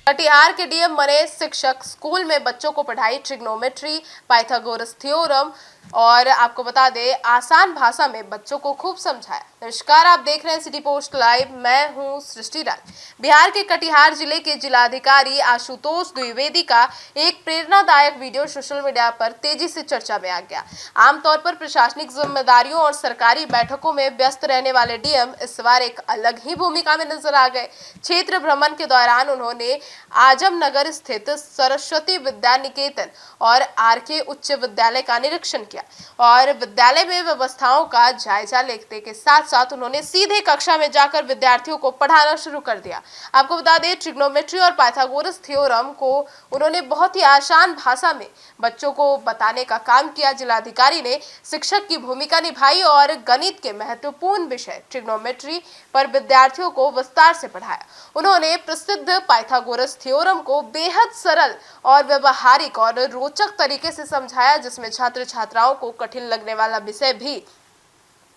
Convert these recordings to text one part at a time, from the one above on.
कटिहार के डीएम बने शिक्षक, स्कूल में बच्चों को पढ़ाई ट्रिग्नोमेट्री, पाइथागोरस थ्योरम और आपको बता दें आसान भाषा में बच्चों को खूब समझाया। नमस्कार, आप देख रहे हैं सिटी पोस्ट लाइव। मैं हूं सृष्टि राज। बिहार के कटिहार जिले के जिलाधिकारी आशुतोष द्विवेदी का एक प्रेरणादायक वीडियो सोशल मीडिया पर तेजी से चर्चा में आ गया। आमतौर पर प्रशासनिक जिम्मेदारियों और सरकारी बैठकों में व्यस्त रहने वाले डीएम इस बार एक अलग ही भूमिका में नजर आ गए। क्षेत्र भ्रमण के दौरान उन्होंने आजमनगर स्थित सरस्वती विद्या निकेतन और आरके उच्च विद्यालय का निरीक्षण किया और विद्यालय में व्यवस्थाओं का जायजा लेने के साथ साथ उन्होंने सीधे कक्षा में जाकर विद्यार्थियों को पढ़ाना शुरू कर दिया। आपको बता दें, ट्रिग्नोमेट्री और पाइथागोरस थ्योरम को उन्होंने बहुत ही आसान भाषा में बच्चों को बताने का काम किया। जिलाधिकारी ने शिक्षक की भूमिका निभाई और गणित के महत्वपूर्ण विषय ट्रिग्नोमेट्री पर विद्यार्थियों को विस्तार से पढ़ाया। उन्होंने प्रसिद्ध पाइथागोरस थ्योरम को बेहद सरल और व्यवहारिक और रोचक तरीके से समझाया, जिसमें छात्र छात्राओं को कठिन लगने वाला विषय भी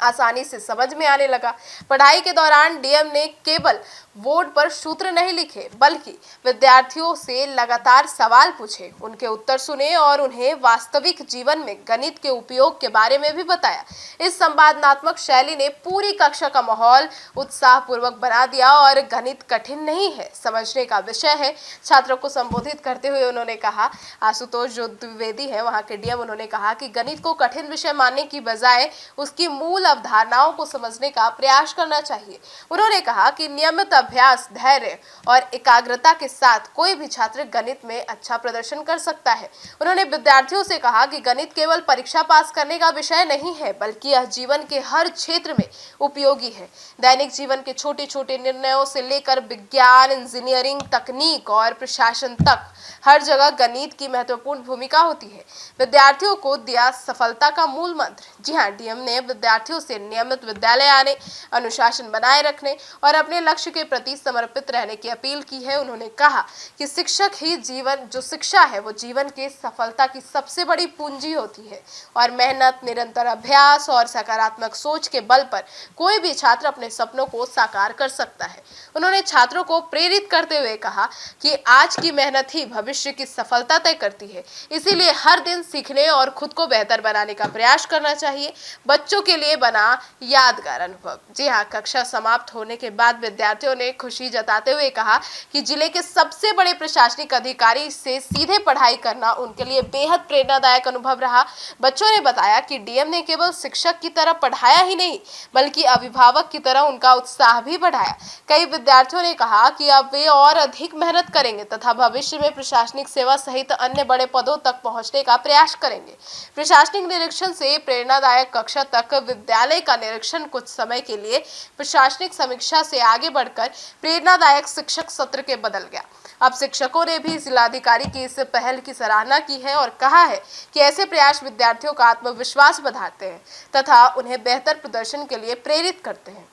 आसानी से समझ में आने लगा। पढ़ाई के दौरान डीएम ने केवल बोर्ड पर सूत्र नहीं लिखे, बल्कि विद्यार्थियों से लगातार सवाल पूछे, उनके उत्तर सुने और उन्हें वास्तविक जीवन में गणित के उपयोग के बारे में भी बताया। इस संवादात्मक शैली ने पूरी कक्षा का माहौल उत्साहपूर्वक बना दिया और गणित कठिन नहीं है, समझने का विषय है। छात्रों को संबोधित करते हुए उन्होंने कहा, आशुतोष जो द्विवेदी है वहां के डीएम, उन्होंने कहा कि गणित को कठिन विषय मानने की बजाय उसकी मूल अवधारणाओं को समझने का प्रयास करना चाहिए। उन्होंने कहा कि नियमित अभ्यास, धैर्य और एकाग्रता के साथ कोई भी छात्र गणित में अच्छा प्रदर्शन कर सकता है। उन्होंने विद्यार्थियों से कहा कि गणित केवल परीक्षा पास करने का विषय नहीं है, बल्कि यह जीवन के हर क्षेत्र में उपयोगी है। दैनिक जीवन के छोटे छोटे निर्णयों से लेकर विज्ञान, इंजीनियरिंग, तकनीक और प्रशासन तक हर जगह गणित की महत्वपूर्ण भूमिका होती है। विद्यार्थियों को दिया सफलता का मूल मंत्र। जी हाँ, डीएम ने विद्यार्थियों से नियमित विद्यालय आने, अनुशासन बनाए रखने और अपने लक्ष्य के प्रति समर्पित रहने की अपील की है। उन्होंने कहा कि शिक्षक ही जीवन, जो शिक्षा है वो जीवन के सफलता की सबसे बड़ी पूंजी होती है और मेहनत, निरंतर अभ्यास और सकारात्मक सोच के बल पर कोई भी छात्र अपने सपनों को साकार कर सकता है। उन्होंने छात्रों को प्रेरित करते हुए कहा कि आज की मेहनत ही भविष्य की सफलता तय करती है, इसीलिए हर दिन सीखने और खुद को बेहतर बनाने का प्रयास करना चाहिए। बच्चों के लिए बना यादगार अनुभव। जी हाँ, कक्षा समाप्त होने के बाद विद्यार्थियों ने खुशी जताते हुए कहा कि जिले के सबसे बड़े प्रशासनिक अधिकारी से सीधे पढ़ाई करना उनके लिए बेहद प्रेरणादायक अनुभव रहा। बच्चों ने बताया कि डीएम ने केवल शिक्षक की तरह पढ़ाया ही नहीं, बल्कि अभिभावक की तरह उनका उत्साह भी बढ़ाया। कई विद्यार्थियों ने कहा कि अब वे और अधिक मेहनत करेंगे तथा भविष्य में प्रशासनिक सेवा सहित अन्य बड़े पदों तक पहुंचने का प्रयास करेंगे। प्रशासनिक निरीक्षण से प्रेरणादायक कक्षा तक विद्यालय का निरीक्षण कुछ समय के लिए प्रशासनिक समीक्षा से आगे बढ़कर प्रेरणादायक शिक्षक सत्र के बदल गया। अब शिक्षकों ने भी जिलाधिकारी की इस पहल की सराहना की है और कहा है कि ऐसे प्रयास विद्यार्थियों का आत्मविश्वास बढ़ाते हैं तथा उन्हें बेहतर प्रदर्शन के लिए प्रेरित करते हैं।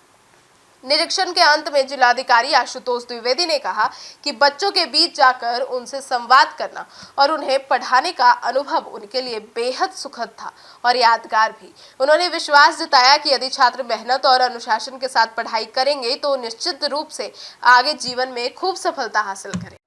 निरीक्षण के अंत में जिलाधिकारी आशुतोष द्विवेदी ने कहा कि बच्चों के बीच जाकर उनसे संवाद करना और उन्हें पढ़ाने का अनुभव उनके लिए बेहद सुखद था और यादगार भी। उन्होंने विश्वास जताया कि यदि छात्र मेहनत और अनुशासन के साथ पढ़ाई करेंगे तो निश्चित रूप से आगे जीवन में खूब सफलता हासिल करेंगे।